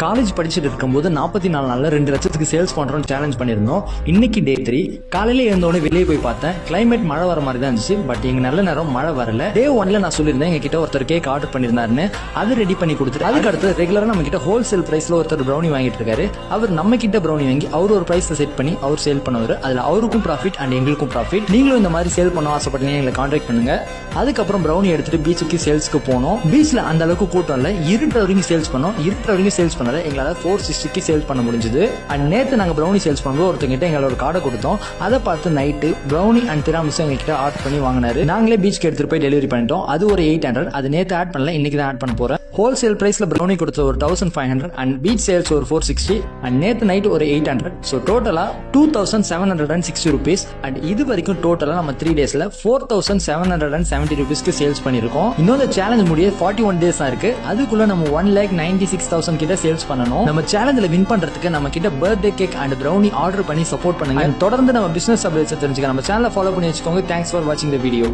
College படிச்சுட்டு இருக்கும்போது 44 நாள்ல 2 லட்சத்துக்கு சேல்ஸ் பண்றோம் சேலஞ்ச் பண்ணிருந்தோம். இன்னைக்கு டே 3. காலையில எழுந்தோடனே வெளியே போய் பார்த்தேன். கிளைமேட் மழை வர மாதிரி தான் இருந்துச்சு. பட் எங்க நல்ல நேரம் மழை வரல. டே 1ல நான் சொல்லியிருந்தேன் எங்க கிட்ட ஒருத்தர் கேக் ஆர்டர் பண்ணிருந்தாருன்னு. அது ரெடி பண்ணி கொடுத்துட்டு அதுக்கு அடுத்து ரெகுலரா நம்ம கிட்ட ஹோல்சேல் பிரைஸ்ல ஒருத்தர் ப்ரௌனி வாங்கிட்டு இருக்காரு. அவர் நம்ம கிட்ட ப்ரௌனி வாங்கி அவர் ஒரு பிரைஸ் செட் பண்ணி அவர் சேல் பண்ணுவாரு. அதுல அவருக்கும் ப்ராஃபிட் அண்ட் எங்களுக்கும் ப்ராஃபிட். நீங்களும் இந்த மாதிரி சேல் பண்ண ஆசைப்பட்டீங்க எங்களை கான்டாக்ட் பண்ணுங்க. அதுக்கப்புறம் ப்ரௌனி எடுத்துட்டு பீச்சுக்கு சேல்ஸ்க்கு போனோம். பீச்ல அந்த அளவுக்கு கூட்டம் இல்ல. இருட்டு வரைக்கும் சேல்ஸ் பண்ணோம். இருட்டு வரைக்கும் சேல்ஸ் பண்ணல எங்களால 460க்கு சேல் பண்ண முடிஞ்சது. அண்ட் நேத்து நாங்க ப்ரௌனி சேல்ஸ் பண்ணும்போது ஒருத்தங்கிட்ட எங்களோட கார்டை கொடுத்தோம். அதை பார்த்து நைட்டு ப்ரௌனி அண்ட் திராமிசு எங்ககிட்ட ஆர்டர் பண்ணி வாங்கினாரு. நாங்களே பீச்சுக்கு எடுத்துட்டு போய் டெலிவரி பண்ணிட்டோம். அது ஒரு 800. அது நேத்து ஆட் பண்ணல, இன்னைக்கு தான் ஆட் பண்ண போறேன். ஹோல்சேல் பிரைஸ்ல ப்ரௌனி கொடுத்த ஒரு 1500 அண்ட் பீச் சேல்ஸ் ஒரு 460 அண்ட் நேத்து நைட் ஒரு 800. ஸோ டோட்டலா 2760 rupees. அண்ட் இது வரைக்கும் டோட்டலா நம்ம 3 டேஸ்ல 4770 rupeesக்கு சேல்ஸ் பண்ணிருக்கோம். இன்னொரு சேலஞ்ச் முடிய 41 days தான் இருக்கு. அதுக்குள்ள நம்ம 1,96,000 கிட்ட சேல்ஸ் பண்ணணும். நம்ம சேலஞ்சில் வின் பண்றதுக்கு நம்ம கிட்ட birthday cake and brownie order பண்ணி சப்போர்ட் பண்ணுங்க. தொடர்ந்து நம்ம பிசினஸ் அப்டேட்ஸ் தெரிஞ்சுக்க நம்ம சேனலை ஃபாலோ பண்ணி வச்சுக்கோங்க. தேங்க்ஸ் ஃபார் வாட்சிங் த வீடியோ.